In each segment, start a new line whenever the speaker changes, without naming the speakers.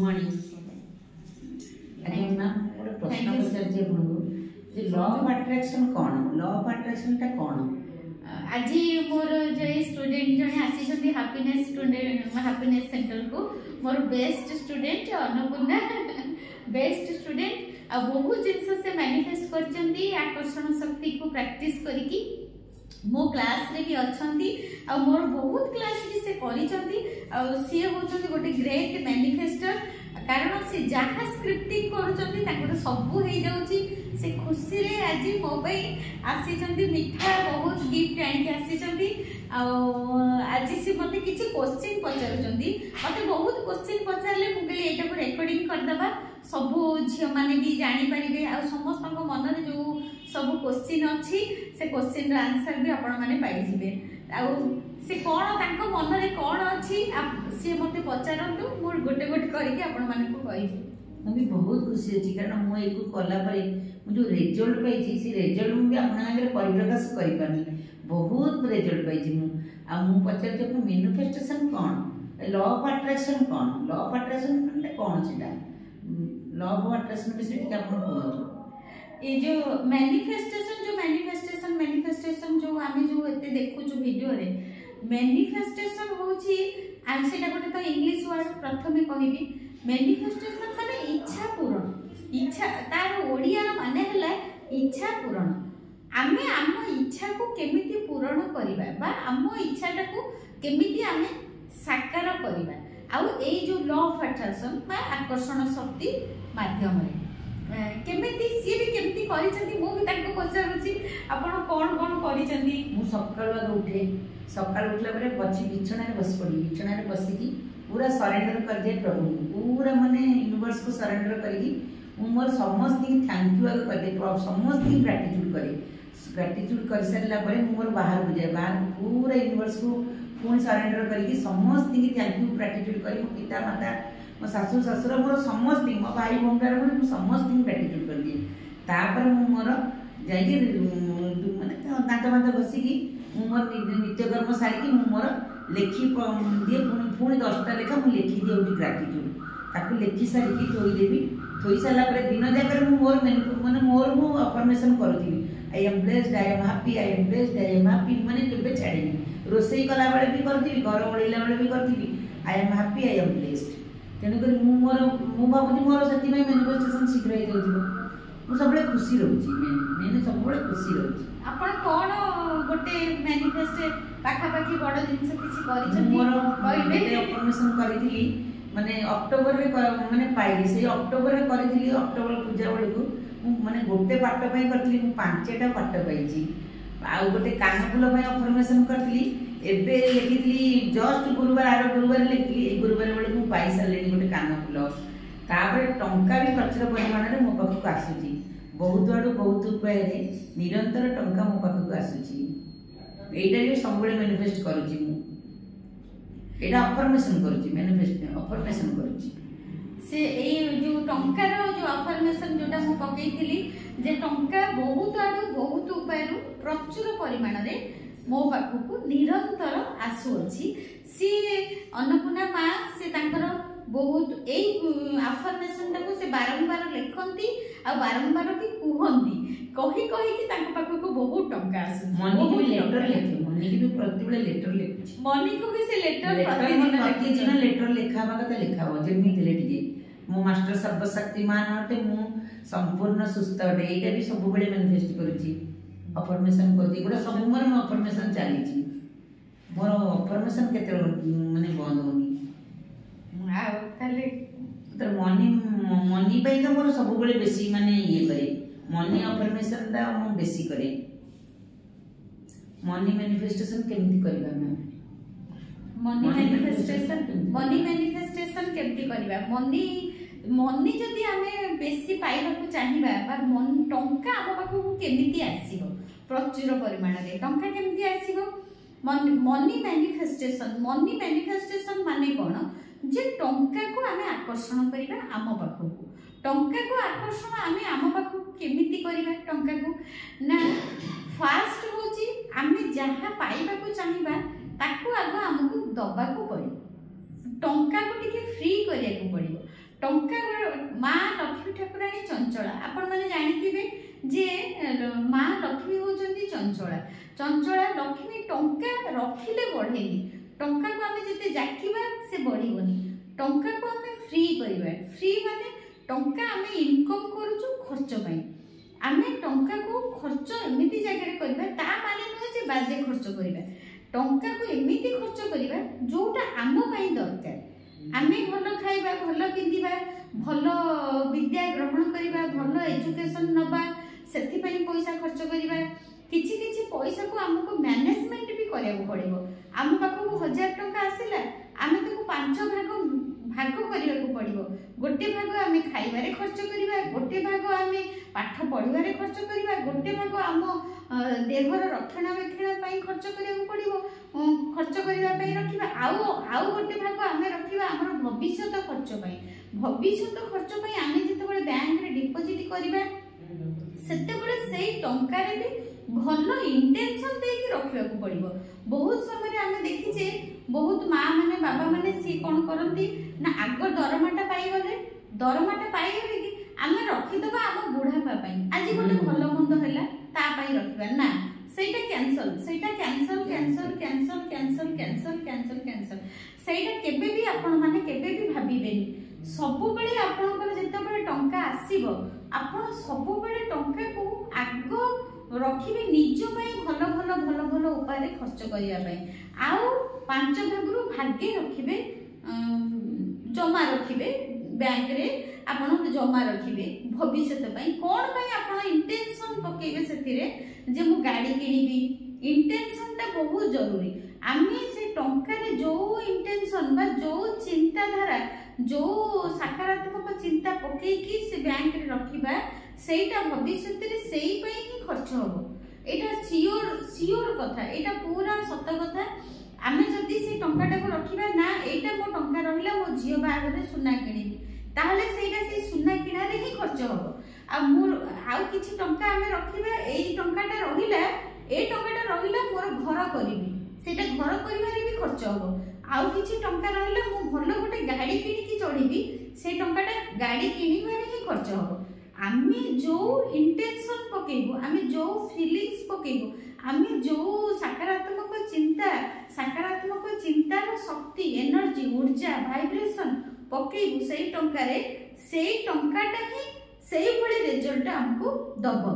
morning आज्ञा ma'am गोटे प्रश्न पचार आपको लॉ ऑफ अट्रैक्शन कौन लॉ ऑफ अट्रैक्शन टा कौन
आज मोर जो स्टूडेंट जने आसी हैप्पीनेस स्टूडेंट हैप्पीनेस सेंटर को मोर best student Annapurna best student आ बहुत जिनस से मैनिफेस्ट करचंदी आकर्षण शक्ति को प्रैक्टिस करके मो क्लास रे भी अछंती आ मोर बहुत क्लास भी से करिसंती आ सी होचंती गोटे ग्रेट मैनिफेस्टर कारण से जहाँ स्क्रिप्टिंग करुचंती ताको सब हो जाउची से खुशी रे आज मो पई आसीचंती मिठा बहुत गिफ्ट आनी आसीचंती आज से मते किछि क्वेश्चन पचारुचंती मते बहुत क्वेश्चन पचारले मु कहले एटा को रेकॉर्डिंग कर दबा सब झियो माने भी जानि परिबे आ समस्त को मन रे जो सब क्वेश्चन अछि से क्वेश्चन रा आंसर भी आपण माने पाइ जिवे आ से कोन तांको मन रे कोन अछि से मते पचारंतु मोर गोटे गोटे करके आपण माने को कहिबे
मुझे बहुत खुशी अच्छी कारण मुझे कला जो रिजल्ट पाई से रिजल्ट मुझे अपना आगे परिप्रकाश कर बहुत रिजल्ट पाई मु पचार मैनिफेस्टेशन कौन लॉ ऑफ अट्रैक्शन कौन लॉ ऑफ अट्रैक्शन कौन से लॉ ऑफ अट्रैक्शन विषय कहतु
ये जो मैनिफेस्टेशन जो आम जो एते देखु जो वीडियो रे मैनिफेस्टेशन होची आज सेटा गोटे तो इंग्लिश वर्ड प्रथमे कहिबी मैनिफेस्टेशन माने इच्छा पूरण इच्छा तार ओडिया रो माने हला इच्छा पूरण आमे आम इच्छा को केमिति पूरण करिबा बा आम इच्छाटा को केमिति आमे साकार करिबा आउ ए जो लॉ ऑफ अट्रैक्शन बा आकर्षण शक्ति माध्यम रे केमिति सी भी केमिति करिसंती मु भी ताको पचारुची आपण कोन कोन करिसंती
मु सकाळ उठे सकाळ उठला बेले बची बिछणा रे बस पड़ी बिछणा रे बसिकी पूरा सरेंडर कर दिए प्रभु पूरा माने यूनिवर्स को सरेंडर करके मोर समस्त थैंक यू कर दे समस्त ग्रेटिट्यूड करे ग्रेटिट्यूड कर सारा पर मोर बाहर को जाए बाहर पूरा यूनिवर्स को पुणी सरेंडर करके समस्त थैंक यू ग्रेटिट्यूड कर मो पिता माता मो सासू ससुर मोर समस्त मो भाई भौणी समस्त ग्रेटिट्यूड कर दिए तापर मोर जाइए माने दांत बांत बसिकी मोर नित्यकर्म सारिकी मोर लेखी दिए पुणी 10टा लेखा मुझे लिखी दिए ग्राटिट्यूड ताकू लिखि सारिकी थोईदेवी थोई सारा दिन जाकर मोर माने मोर मु अफर्मेशन करूथी I am blessed I am happy I am blessed I am happy माने केबे छाड़ेनी रोसई कला बेले भी करथी घर ओळिला बेले भी करथी I am happy I am blessed तेणु कर मु भाबुची मोर सेति में मैनिफेस्टेशन शीघ्र हो जाउथि मु सबले खुशी रहउची मैंने सबले खुशी रहउची
आपण कोन गोटे मैनिफेस्ट पाखा पाखी बड़ जिंस किछि करिसंती
मोर कहबे अफर्मेशन करिथिली माने अक्टोबर रे माने पाइली से अक्टोबर रे करिथिली अक्टोबर पूजा बेले को माने गोटे पाट पई करथिली मु 5टा पाट पाइची आ गोटे कानफुल पई अफर्मेशन करथिली एबे लिखिथिली जस्ट गुरुवार आरो गुरुवार लिखिली ए गुरुवार बेले मु पाइ सालेनी गोटे कानफुल तापर टंका भी प्रचुर परिमाण रे मो पाखु आसुची बहुत आडू बहुत उपाय रे निरंतर टंका मो पाखु आसुची एटा भी सब बेले मैनिफेस्ट करूची मु एटा अफर्मेशन करूची मैनिफेस्ट अफर्मेशन करूची
से ए जो टंका रो जो अफर्मेशन जोटा मु पकेइथिली जे टंका बहुत आडू बहुत उपाय रो प्रचुर परिमाण रे मो पाखु को निरंतर आसु अछि सी अन्नपूर्णा मां से तांकर बहुत ए अफर्मेशन टाको से बारंबार लिखंती आ बारंबार भी कुहंती कही कही कि तांको पाखु को बहुत टंका आसु
मनी को लेटर लिखे मनी की भी प्रतिबेले लेटर लिखुची
मनी को भी से लेटर
प्रतिदिन लेटर लिखाबा कथा लिखाबो जेमी दिले टिके मो मास्टर सर्वशक्तिमान हटे मु संपूर्ण सुस्थ हटे एटा भी सब बेले मैनिफेस्ट करूची अफर्मेशन करती गोटा सब मोर अफर्मेशन चलीची मोर अफर्मेशन केते माने बंद होनी
आ ताले
तर मनी मनी पई तो मोर सब बेले बेसी माने ये करे मनी अफर्मेशन दा मु बेसी करे मनी मैनिफेस्टेशन केमती करबा मैं
मनी मैनिफेस्टेशन केमती करबा मनी जदि आमे बेसी पाइबा को चाहिबा पर मन टंका हम पाखु केमिति आसीबो प्रचुर परिमाण रे टंका केमिति आसीबो मनी मैनिफेस्टेशन माने कोन जे टंका को आमे आकर्षण करिबा आम पाखु टंका को आकर्षण आमे आम पाखु केमिति करिबा टंका को ना फास्ट होची आमे जहा पाइबा को चाहिबा ताकू आगो हमकु दबा को पड़े टंका को टिके फ्री करिया को पड़िबो टंका माँ लक्ष्मी ठाकुराणी चंचला आपण मैंने जानी जे माँ लक्ष्मी होती चंचला चंचला लक्ष्मी टंका रखिले बढ़ेनी टंका को आम जिते जाकिबा से बढ़िबनी टंका को आम फ्री करवा फ्री माने टंका आम इनकम करूचु खर्च पाई आम टंका को खर्च एमती जगह करवा ता माने नुहे जे बाजे खर्च करवा टंका को एमती खर्च करवा जोटा आम पाई दरकार आम भल खाइबा भल पिंधिबा भल विद्या ग्रहण करवा भल एजुकेशन नबा सेति पई पैसा खर्च करवा किछि किछि पैसा को हमको मैनेजमेंट भी करिया पड़िबो आम पाखु 1000 टंका आसिला आमे ताको 5 भाग करिया को पड़िबो गोटे भाग आमे खाइबारे खर्च करवा गोटे भाग आमे पाठ पढ़िबारे खर्च करवा गोटे भाग आम देहर रक्षणाबेक्षण पई खर्च करिया को पड़िबो खर्च करबा पई रखिबा आउ गोटे भाग आमे रखिबा हमर भविष्यत खर्च पई भविष्यत खर्च पई आमे जेतेबेले बैंक रे डिपॉजिट करबा सेतेबेले सेई टंका रे भी भल इंटेंशन देकी रखिया को पड़िबो बहुत समय आमे देखिचे बहुत माँ माने बाबा माने सी कोन करंती ना आग दरमाटा पाई गले कि आमे रखि दबा आम बुढ़ापा पई आज गोटे भल मंद हैला ता पई रखिबा ना सेटा कैंसल सेटा केबे भी आपण माने केबे भी भाबिबेनी सबु बेले आपनकर जेतेबेले टंका आसीबो आपण सबु बेले टंका को आग रखिबे निज पई भल भल भल भल उपाय खर्च करिया पई आउ 5 भागरु भागे रखिबे जमा रखिबे बैंक रे आपण जमा रखिबे भविष्य पई कोन पई आपण इंटेंशन पकेबे सेतिरे जे मु गाड़ी किनिबी इंटेंशन ता बहुत जरूरी आमी से टंका रे जो इंटेंशन बा जो चिंता धारा जो सकारात्मक चिंता पकई कि से बैंक रे रखिबा सेटा भविष्य रे सेई पई ही खर्च होबो एटा सियोर कथा एटा पूरा सत्य कथा आमे जदी से टंकाटा को रखिबा ना एटा मो टंका रहिला मो जियो बागर सुना किनिबी ताहले सेटा से सुना किना रे ही खर्च होबो आ किछि टंका आमे रखिबा एई टंकाटा रहिला ए टंकाटा रहिला मोर घर करिबी सेटा घर करिबारे भी खर्च होबो आउ किछि टंका रहिला मो भलो गोटे गाड़ी किनि की चढ़िबी से टंकाटा गाड़ी किनिबारे ही खर्च होबो आमे जो इंटेंशन पकेबो आमे जो फीलिंग्स पकेबो आमे जो सकारात्मक चिंतार शक्ति एनर्जी ऊर्जा वाइब्रेशन पकेबो सेई टंका रे सेई टंकाटा ही सेई भली रिजल्ट हमको दबो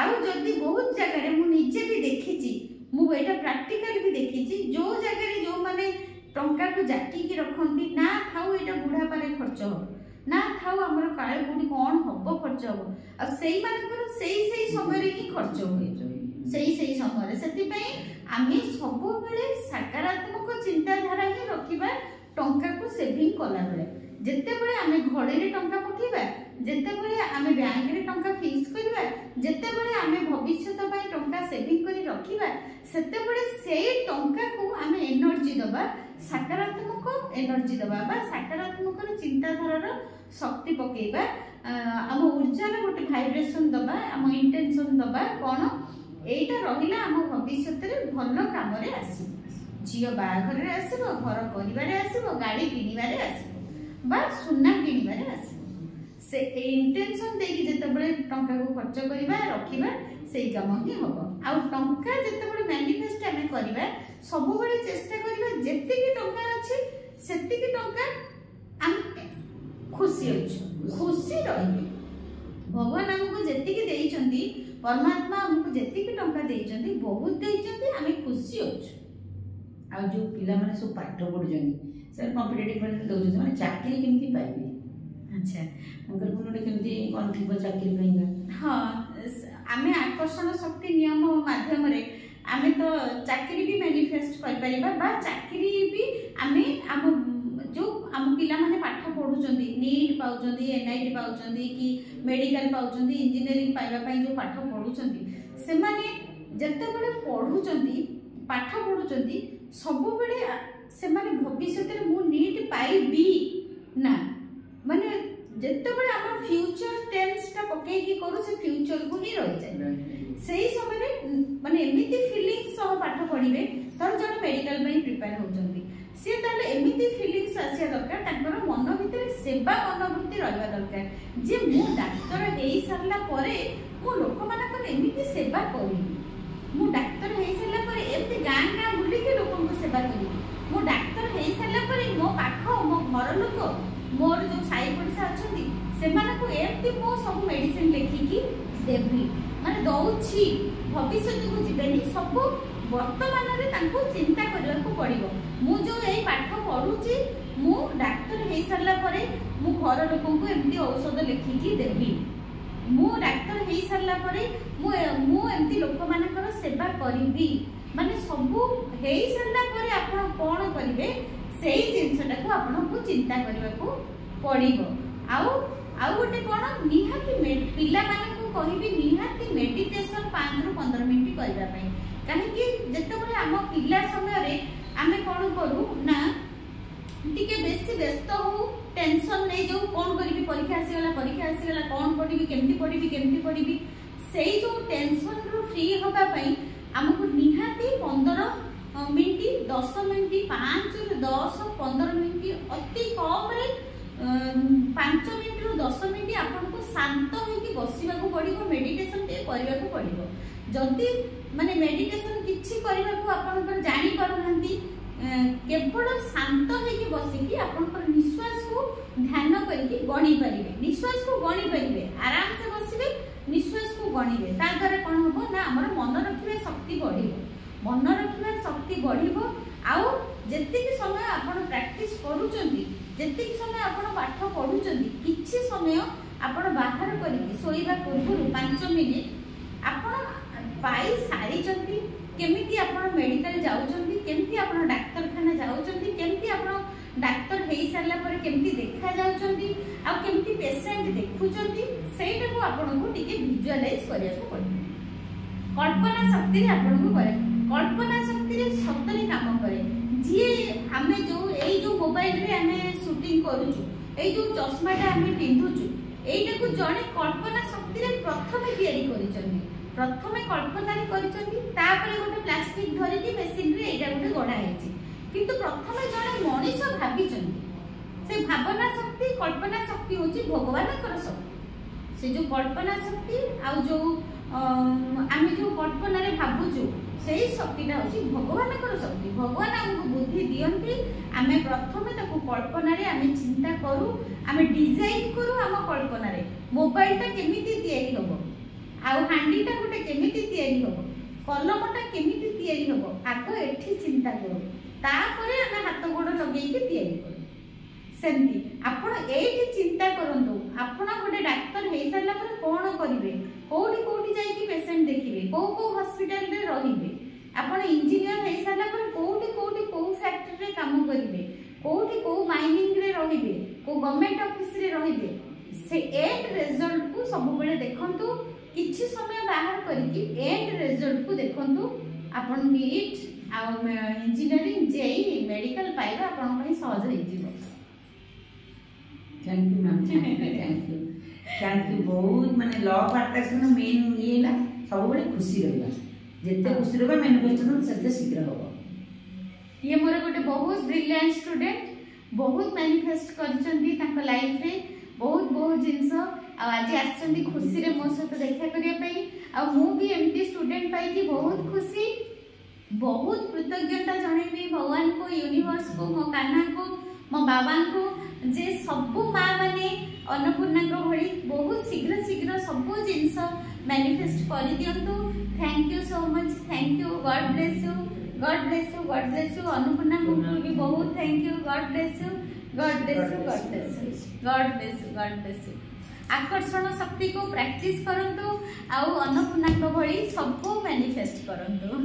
आउ जदी बहुत जगह रे मु निजे भी देखिची मु एटा प्रैक्टिकल भी देखिची जो जगह रे जो माने टंका को जाकी की रखंती ना थाउ एटा बुढ़ा पारे खर्च हो ना थाउ हमर काळे कोडी कोन हबो खर्च हो आ सेई मानकर सेई समय रे ही खर्च होय सेई समय रे सेति पई आमी सब बेले सकारात्मक चिंता धारा ही रखिबा टंका को सेविंग कला बेले जेते बेले आमे घड़े रे टंका पठिबा जेते बेले आमे बैंक रे टंका फिक्स करबा जेते बेले आमे भविष्य पई टंका सेविंग करी रखिबा सेते बेले सेई टंका को आमे एनर्जी दबा सकारात्मक एनर्जी दबा बा सकारात्मक चिंताधारार शक्ति पकेबा आम ऊर्जार गोटे भाइब्रेशन दबा आम इंटेंशन दबा कौन एटा रहिला आम भविष्य भल काम रे आसीबो झियो बाघर रे आसीबो घर परिवार आसीबो गाड़ी किनिबारे आसीबो बा सुना किनिबारे आसीबो से इंटेंशन देकी जेतेबेले टंका को खर्च करिबा रखिबा सेई काम ही हबो आ टंका जेतेबेले मैनिफेस्ट आमे करिबा सब बेले चेष्टा करिबा जेतिकी टंका अछि सेतिकी टंका हम खुशी अछि खुशी रहिबे भगवान हमको जेतिकी देइचंदी परमात्मा हमको जेतिकी टंका देइचंदी बहुत देइचंदी आमे खुशी अछि
आ जो पिला माने सब पाठ पढुजनी सर कॉम्पिटिटिव परीक्षा दउछ माने चाकरी केमती पाइबे अच्छा अंकल कोनोटे केमती कोन थिबो चाकरी पइगा
हां आमे आकर्षण शक्ति नियम माध्यम रे आमे तो चाकरी भी मैनिफेस्ट कर परिबा बा चाकरी भी आमे हम जो हम पिला माने पाठ पढुचंदी नीट पाउचंदी एनआईटी पाउचंदी कि मेडिकल पाउचंदी इंजीनियरिंग पाइबा पई जो पाठ पढुचंदी से माने जत्ते बेले पढुचंदी पाठ पढुचंदी सब बेले से माने भविष्य रे मु नीट पाइबी ना माने जत्ते बेले हमर फ्यूचर टेंस ता पके की करू से फ्यूचर को ही रह जाय सेही समय रे माने एमिति फीलिंग सह पाठ पढिबे तर जण मेडिकल पई प्रिपेयर होचंदी सी ताले एमिति फीलिंग्स आसिया दरकार तांकर मन भितर सेवा मनोवृत्ति रहबा दरकार जे मु डाक्टर हेई सरला परे मु लोक मानकर एमिति सेवा करी मु डाक्टर हेई सरला परे एमिति गां गां बुली के लोकन को सेवा करी मु डाक्टर हेई सरला परे मो पाख मो घर लोक मोर जो साई पड़सा अछंती सेमान को एमिति मो सब मेडिसिन लेखि की देबी माने दउछि भविष्य को जीवेनी सब वर्तमान रे तांको चिंता करला को पड़िबो मु जो एई पाठ पढुछि मु डाक्टर हेई सरला परे मु घर लोकन को एमिति औषध लेखि की देबी मु डाक्टर हेई सरला परे मु एमिति लोक मानकर सेवा करिबी माने सब हेई सरला परे आपण कोन करिवे सेही जिंसटा को आपण को चिंता करबा को पड़िबो आउ गोटे कोन निहाती पिला माने को कहिबी निहाती मेडिटेशन 5 ରୁ 15 मिनिट करबा पई काहे कि जते बले हम पिला समय रे आमे कोन करू ना टिके बेसी व्यस्त हो टेंशन नै जो कोन करिबी परीक्षा आसी गला कोन पढिबी केमती पढिबी सेही जो टेंशन रो फ्री होबा पई हमको निहाती 15 मिनिट 10 मिनिट 5 ରୁ 10 15 मिनिट अति कम रे 5 मिनिट ରୁ 10 मिनिट आपनको शांत होइकी बसिबा को पड़िबो मेडिटेशन ते करबा को पड़िबो जदी माने मेडिटेशन किछि करबा को आपनकर जानि पारुनांती केवल शांत होइकी बसिकी आपनकर निश्वास को ध्यान करके गणी परिबे निश्वास को गणी परिबे आराम से बसिबे निश्वास को गणिबे ता द्वारा कोन होबो ना हमर मन रखिबे शक्ति बढ़िबो मन रखिबे शक्ति बढ़िबो आउ जेतिकी समय आपण प्रैक्टिस करूचंती जेतिकी समय आपण पाठ पढुचंती किछि समय आपण बाहर करके सोइबा पूर्व 5 मिनिट आपण पाई सारी चंती केमिति आपण मेडिकल जाउचंती केमिति आपण डाक्टरखाना जाउचंती केमिति आपण डाक्टर हेई सरला पर केमिति देखा जाउचंती आ केमिति पेशेंट देखुचंती सेटा को आपण को टिके विजुअलाइज करिया को पड़े कल्पना शक्ति रे आपण को करे कल्पना शक्ति रे सतरे काम करे जे हमें जो एई जो मोबाइल रे हमें शूटिंग करूछु एई जो चश्माटा हमें पिंधुछु एइटा को जणे कल्पना शक्ति रे प्रथमे तयारी करिचंती प्रथमे कल्पना रे करिचंती तापरे गोटे प्लास्टिक धरि कि मशीन रे एइटा गोटे गढा हेछि किंतु प्रथमे जणे मनीष भाबिचंती से भावना शक्ति कल्पना शक्ति होछि भगवानकर शक्ति से जो कल्पना शक्ति आ जो आमे जो कल्पना रे भाबुछु सेही शक्तिटा होछि भगवानकर शक्ति भगवान हमको बुद्धि दियंती आमे प्रथमे ताको कल्पना रे आमे चिंता करू आमे डिजाइन करू हम कल्पना रे मोबाइलटा केमिति तयारी होबो आ हांडीटा गोटे केमिति तयारी होबो कलमटा केमिति तयारी होबो आगो एठी चिंता करू तापरे आमे हाथ गोड़ लगेई के तयारी करू सेंती आपण एठी चिंता करंतु आपण गोटे डाक्टर हेई सरला पर कोन करिवे कोठी जाई कि पेशेंट देखिबे को हॉस्पिटल रे रहिबे आपण इंजीनियर हेई सरला पर कोठी को फैक्ट्री रे काम करिवे कोठी को माइनिंग रे रहिबे को गवर्नमेंट ऑफिस रे रहिबे से एंड रिजल्ट को सब बेले देखंतु किछि समय बाहर करके एंड रिजल्ट को देखंतु आपण नीट आ इंजीनियरिंग जेई मेडिकल पाइबा आपण पई सहज होई जिवो
thank you ma'am thank you बहुत माने लॉ ऑफ अट्रैक्शन मेन ये ला सब बड़े खुशी रहबा जेते खुशी रहबा मैनिफेस्टेशन सेते शीघ्र होबो
ये मोर गोटे बहुत ब्रिलियंट स्टूडेंट बहुत मैनिफेस्ट करचंदी तांको लाइफ रे बहुत जिंस आज आछंदी खुशी रे मो सहित देखा करिया पई आ मु भी एमती स्टूडेंट पाई कि बहुत खुशी बहुत कृतज्ञता जणेबी भगवान को यूनिवर्स को मो कान्हा को मो बाबा को जे सब माँ माने अन्नपूर्णा को भली बहुत शीघ्र सब जिनस मैनिफेस्ट कर दियंतु thank you so much thank you God bless you God bless you God bless you Annapurna को भी बहुत thank you God bless you God bless you God bless you God bless you God bless you आकर्षण शक्ति को practice करंतु आ अन्नपूर्णा को भली सब मैनिफेस्ट करंतु